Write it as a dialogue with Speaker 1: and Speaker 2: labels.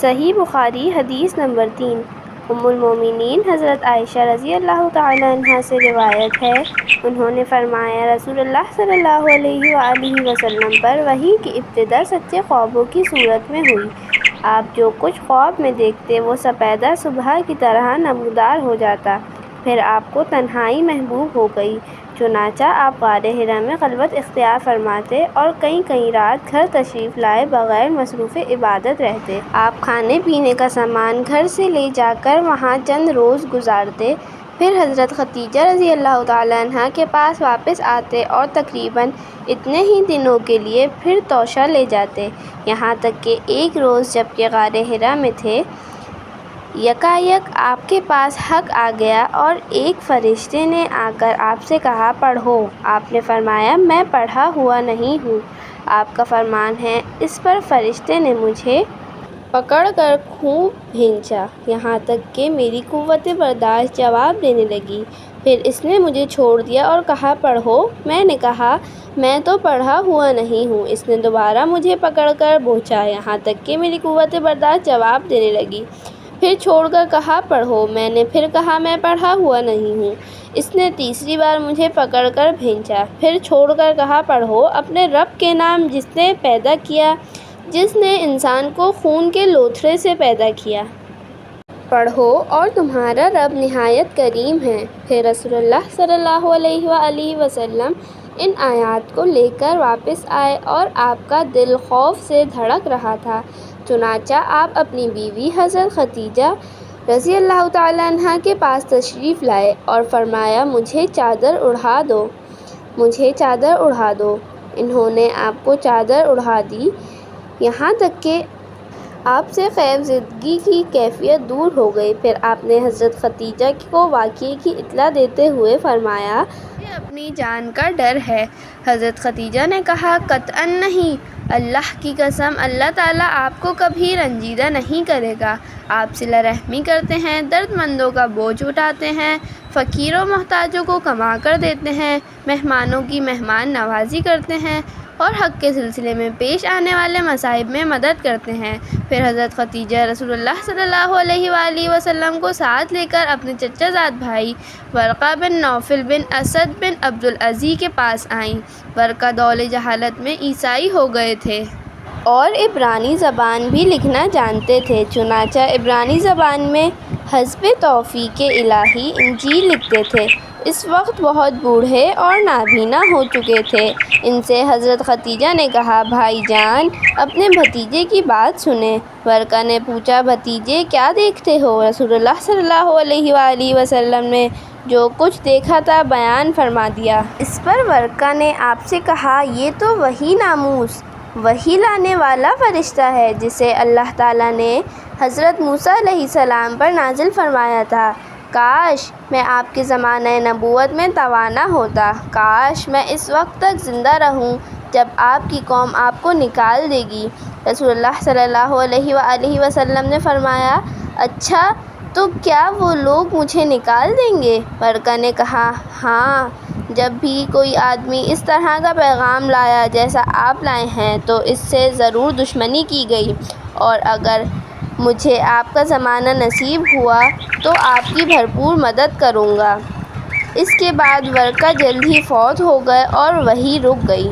Speaker 1: صحیح بخاری حدیث نمبر 3۔ ام المومنین حضرت عائشہ رضی اللہ تعالی عنہا سے روایت ہے، انہوں نے فرمایا رسول اللہ صلی اللہ علیہ وآلہ وسلم پر وحی کی ابتدا سچے خوابوں کی صورت میں ہوئی۔ آپ جو کچھ خواب میں دیکھتے وہ سپیدہ صبح کی طرح نمودار ہو جاتا، پھر آپ کو تنہائی محبوب ہو گئی، چنانچہ آپ غار حرا میں خلوت اختیار فرماتے اور کئی رات گھر تشریف لائے بغیر مصروف عبادت رہتے۔ آپ کھانے پینے کا سامان گھر سے لے جا کر وہاں چند روز گزارتے، پھر حضرت خدیجہ رضی اللہ تعالی عنہا کے پاس واپس آتے اور تقریباً اتنے ہی دنوں کے لیے پھر توشہ لے جاتے، یہاں تک کہ ایک روز جب کہ غار حرا میں تھے، یکایک آپ کے پاس حق آ گیا اور ایک فرشتے نے آ کر آپ سے کہا پڑھو۔ آپ نے فرمایا میں پڑھا ہوا نہیں ہوں، آپ کا فرمان ہے۔ اس پر فرشتے نے مجھے پکڑ کر خوب کھینچا، یہاں تک کہ میری قوت برداشت جواب دینے لگی، پھر اس نے مجھے چھوڑ دیا اور کہا پڑھو۔ میں نے کہا میں تو پڑھا ہوا نہیں ہوں۔ اس نے دوبارہ مجھے پکڑ کر بوچھا، یہاں تک کہ میری قوت برداشت جواب دینے لگی، پھر چھوڑ کر کہا پڑھو۔ میں نے پھر کہا میں پڑھا ہوا نہیں ہوں۔ اس نے تیسری بار مجھے پکڑ کر کھینچا، پھر چھوڑ کر کہا پڑھو اپنے رب کے نام جس نے پیدا کیا، جس نے انسان کو خون کے لوتھڑے سے پیدا کیا۔ پڑھو اور تمہارا رب نہایت کریم ہے۔ پھر رسول اللہ صلی اللہ علیہ وآلہ وسلم ان آیات کو لے کر واپس آئے اور آپ کا دل خوف سے دھڑک رہا تھا، چنانچہ آپ اپنی بیوی حضرت خدیجہ رضی اللہ تعالی عنہا کے پاس تشریف لائے اور فرمایا مجھے چادر اڑا دو، مجھے چادر اڑا دو۔ انہوں نے آپ کو چادر اڑا دی، یہاں تک کہ آپ سے خوف زدگی کی کیفیت دور ہو گئی۔ پھر آپ نے حضرت خدیجہ کو واقعے کی اطلاع دیتے ہوئے فرمایا مجھے اپنی جان کا ڈر ہے۔ حضرت خدیجہ نے کہا قطعاً نہیں، اللہ کی قسم اللہ تعالیٰ آپ کو کبھی رنجیدہ نہیں کرے گا۔ آپ صلہ رحمی کرتے ہیں، درد مندوں کا بوجھ اٹھاتے ہیں، فقیروں محتاجوں کو کما کر دیتے ہیں، مہمانوں کی مہمان نوازی کرتے ہیں اور حق کے سلسلے میں پیش آنے والے مصائب میں مدد کرتے ہیں۔ پھر حضرت خدیجہ رسول اللہ صلی اللہ علیہ وآلہ وسلم کو ساتھ لے کر اپنے چچا زاد بھائی ورقہ بن نوفل بن اسد بن عبد العزی کے پاس آئیں۔ ورقہ دور جہالت میں عیسائی ہو گئے تھے اور عبرانی زبان بھی لکھنا جانتے تھے، چنانچہ عبرانی زبان میں حسب توفیق الہی انجیل لکھتے تھے۔ اس وقت بہت بوڑھے اور نابینا ہو چکے تھے۔ ان سے حضرت خدیجہ نے کہا بھائی جان اپنے بھتیجے کی بات سنیں۔ ورقہ نے پوچھا بھتیجے کیا دیکھتے ہو؟ رسول اللہ صلی اللہ علیہ وآلہ وسلم نے جو کچھ دیکھا تھا بیان فرما دیا۔ اس پر ورقہ نے آپ سے کہا یہ تو وہی ناموس، وحی لانے والا فرشتہ ہے جسے اللہ تعالیٰ نے حضرت موسیٰ علیہ السلام پر نازل فرمایا تھا۔ کاش میں آپ کے زمانہ نبوت میں توانا ہوتا، کاش میں اس وقت تک زندہ رہوں جب آپ کی قوم آپ کو نکال دے گی۔ رسول اللہ صلی اللہ علیہ وآلہ وسلم نے فرمایا اچھا تو کیا وہ لوگ مجھے نکال دیں گے؟ ورقہ نے کہا ہاں، جب بھی کوئی آدمی اس طرح کا پیغام لایا جیسا آپ لائے ہیں تو اس سے ضرور دشمنی کی گئی، اور اگر مجھے آپ کا زمانہ نصیب ہوا تو آپ کی بھرپور مدد کروں گا۔ اس کے بعد ورقہ جلد ہی فوت ہو گئے اور وحی رک گئی۔